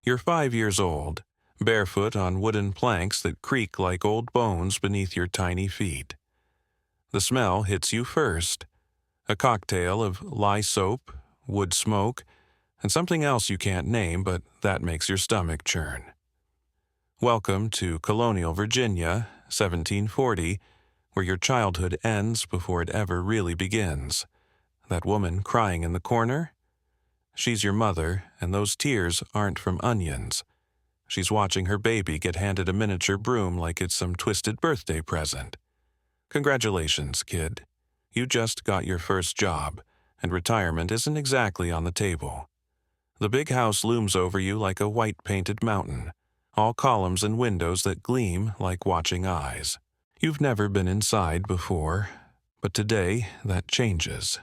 You're 5 years old, barefoot on wooden planks that creak like old bones beneath your tiny feet. The smell hits you first, a cocktail of lye soap, wood smoke, and something else you can't name, but that makes your stomach churn. Welcome to Colonial, Virginia, 1740, where your childhood ends before it ever really begins. That woman crying in the corner? She's your mother, and those tears aren't from onions. She's watching her baby get handed a miniature broom like it's some twisted birthday present. Congratulations, kid. You just got your first job, and retirement isn't exactly on the table. The big house looms over you like a white-painted mountain, all columns and windows that gleam like watching eyes. You've never been inside before, but today that changes.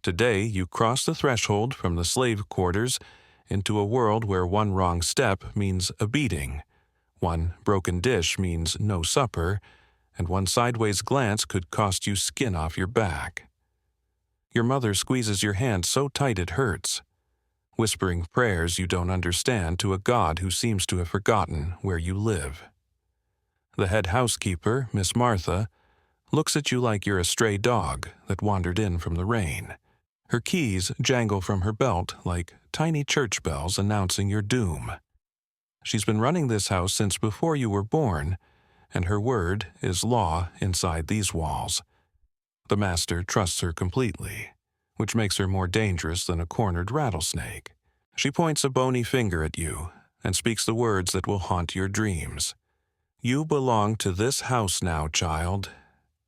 Today you cross the threshold from the slave quarters into a world where one wrong step means a beating, one broken dish means no supper, and one sideways glance could cost you skin off your back. Your mother squeezes your hand so tight it hurts, whispering prayers you don't understand to a God who seems to have forgotten where you live. The head housekeeper, Miss Martha, looks at you like you're a stray dog that wandered in from the rain. Her keys jangle from her belt like tiny church bells announcing your doom. She's been running this house since before you were born, and her word is law inside these walls. The master trusts her completely, which makes her more dangerous than a cornered rattlesnake. She points a bony finger at you and speaks the words that will haunt your dreams. You belong to this house now, child.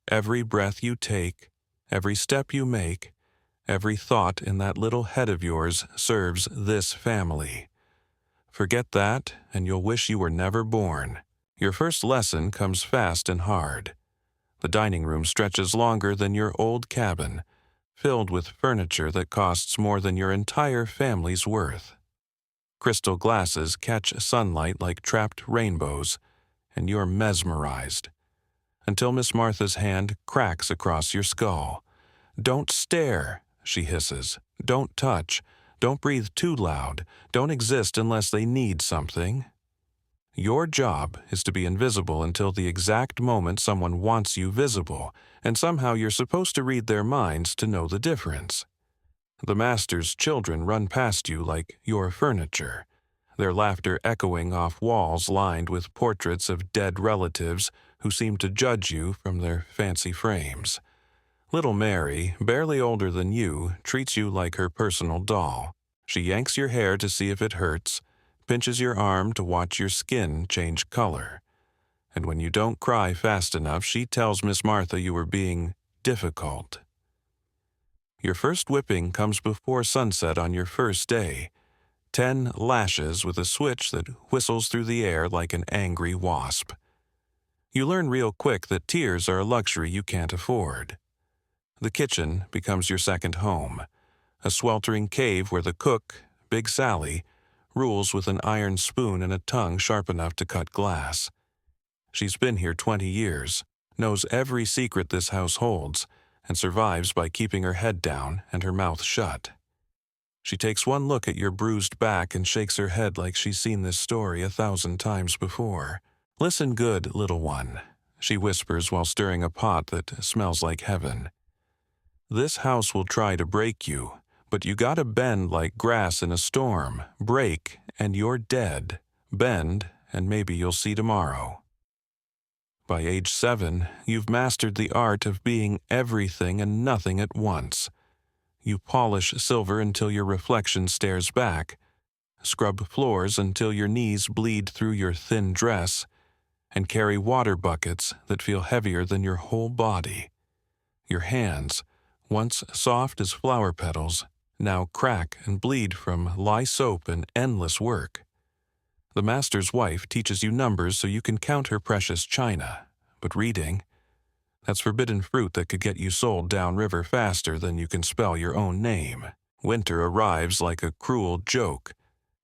Every breath you take, every step you make, every thought in that little head of yours serves this family. Forget that, and you'll wish you were never born. Your first lesson comes fast and hard. The dining room stretches longer than your old cabin, filled with furniture that costs more than your entire family's worth. Crystal glasses catch sunlight like trapped rainbows, and you're mesmerized, until Miss Martha's hand cracks across your skull. Don't stare, she hisses. Don't touch. Don't breathe too loud. Don't exist unless they need something. Your job is to be invisible until the exact moment someone wants you visible, and somehow you're supposed to read their minds to know the difference. The master's children run past you like you're furniture, their laughter echoing off walls lined with portraits of dead relatives who seem to judge you from their fancy frames. Little Mary, barely older than you, treats you like her personal doll. She yanks your hair to see if it hurts, pinches your arm to watch your skin change color. And when you don't cry fast enough, she tells Miss Martha you were being difficult. Your first whipping comes before sunset on your first day. 10 lashes with a switch that whistles through the air like an angry wasp. You learn real quick that tears are a luxury you can't afford. The kitchen becomes your second home, a sweltering cave where the cook, Big Sally, rules with an iron spoon and a tongue sharp enough to cut glass. She's been here 20 years, knows every secret this house holds, and survives by keeping her head down and her mouth shut. She takes one look at your bruised back and shakes her head like she's seen this story 1,000 times before. Listen good, little one, she whispers while stirring a pot that smells like heaven. This house will try to break you, but you gotta bend like grass in a storm. Break, and you're dead. Bend, and maybe you'll see tomorrow. By age 7, you've mastered the art of being everything and nothing at once. You polish silver until your reflection stares back, scrub floors until your knees bleed through your thin dress, and carry water buckets that feel heavier than your whole body. Your hands, once soft as flower petals, now crack and bleed from lye soap and endless work. The master's wife teaches you numbers so you can count her precious china, but reading, that's forbidden fruit that could get you sold downriver faster than you can spell your own name. Winter arrives like a cruel joke,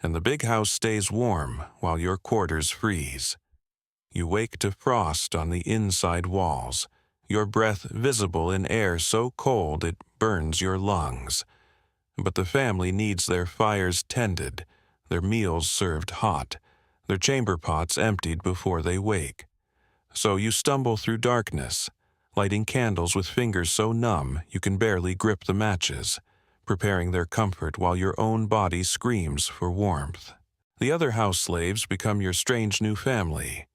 and the big house stays warm while your quarters freeze. You wake to frost on the inside walls, your breath visible in air so cold it burns your lungs. But the family needs their fires tended, their meals served hot, their chamber pots emptied before they wake. So you stumble through darkness, lighting candles with fingers so numb you can barely grip the matches, preparing their comfort while your own body screams for warmth. The other house slaves become your strange new family.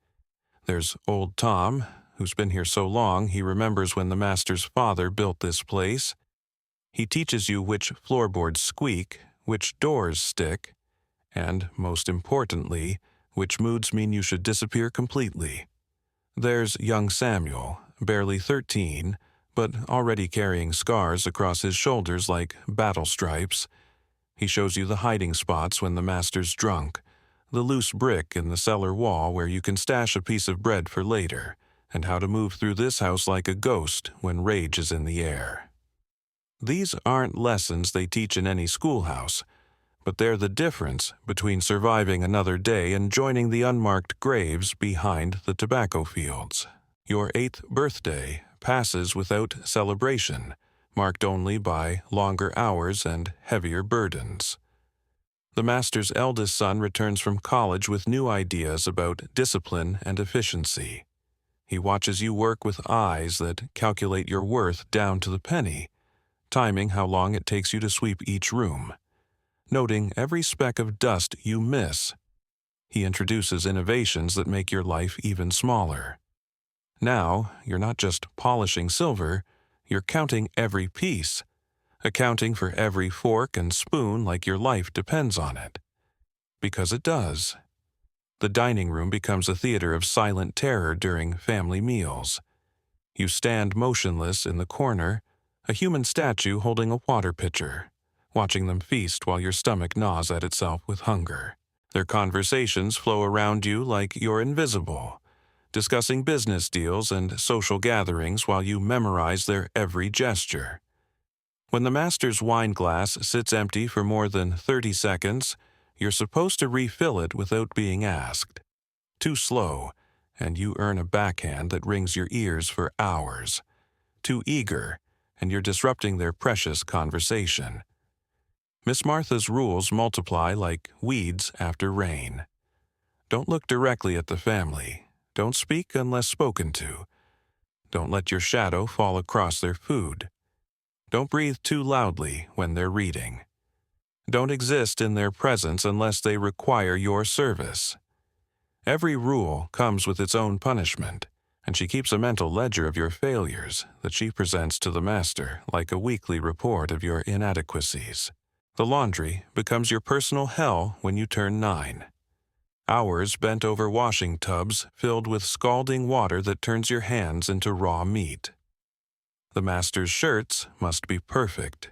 There's old Tom, who's been here so long he remembers when the master's father built this place. He teaches you which floorboards squeak, which doors stick, and, most importantly, which moods mean you should disappear completely. There's young Samuel, barely 13, but already carrying scars across his shoulders like battle stripes. He shows you the hiding spots when the master's drunk, the loose brick in the cellar wall where you can stash a piece of bread for later, and how to move through this house like a ghost when rage is in the air. These aren't lessons they teach in any schoolhouse, but they're the difference between surviving another day and joining the unmarked graves behind the tobacco fields. Your 8th birthday passes without celebration, marked only by longer hours and heavier burdens. The master's eldest son returns from college with new ideas about discipline and efficiency. He watches you work with eyes that calculate your worth down to the penny, timing how long it takes you to sweep each room, noting every speck of dust you miss. He introduces innovations that make your life even smaller. Now, you're not just polishing silver, you're counting every piece, accounting for every fork and spoon like your life depends on it. Because it does. The dining room becomes a theater of silent terror during family meals. You stand motionless in the corner, a human statue holding a water pitcher, watching them feast while your stomach gnaws at itself with hunger. Their conversations flow around you like you're invisible, discussing business deals and social gatherings while you memorize their every gesture. When the master's wine glass sits empty for more than 30 seconds, you're supposed to refill it without being asked. Too slow, and you earn a backhand that rings your ears for hours. Too eager, and you're disrupting their precious conversation. Miss Martha's rules multiply like weeds after rain. Don't look directly at the family. Don't speak unless spoken to. Don't let your shadow fall across their food. Don't breathe too loudly when they're reading. Don't exist in their presence unless they require your service. Every rule comes with its own punishment, and she keeps a mental ledger of your failures that she presents to the master like a weekly report of your inadequacies. The laundry becomes your personal hell when you turn 9. Hours bent over washing tubs filled with scalding water that turns your hands into raw meat. The master's shirts must be perfect.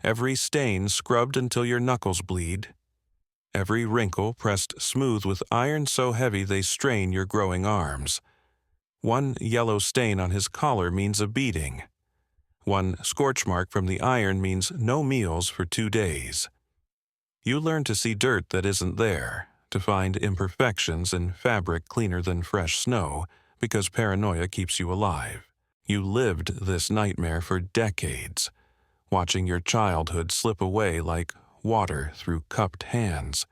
Every stain scrubbed until your knuckles bleed. Every wrinkle pressed smooth with iron so heavy they strain your growing arms. One yellow stain on his collar means a beating. One scorch mark from the iron means no meals for 2 days. You learn to see dirt that isn't there, to find imperfections in fabric cleaner than fresh snow, because paranoia keeps you alive. You lived this nightmare for decades, watching your childhood slip away like water through cupped hands.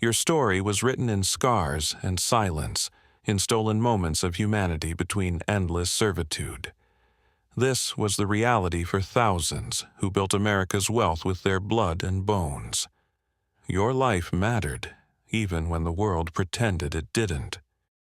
Your story was written in scars and silence, in stolen moments of humanity between endless servitude. This was the reality for thousands who built America's wealth with their blood and bones. Your life mattered, even when the world pretended it didn't.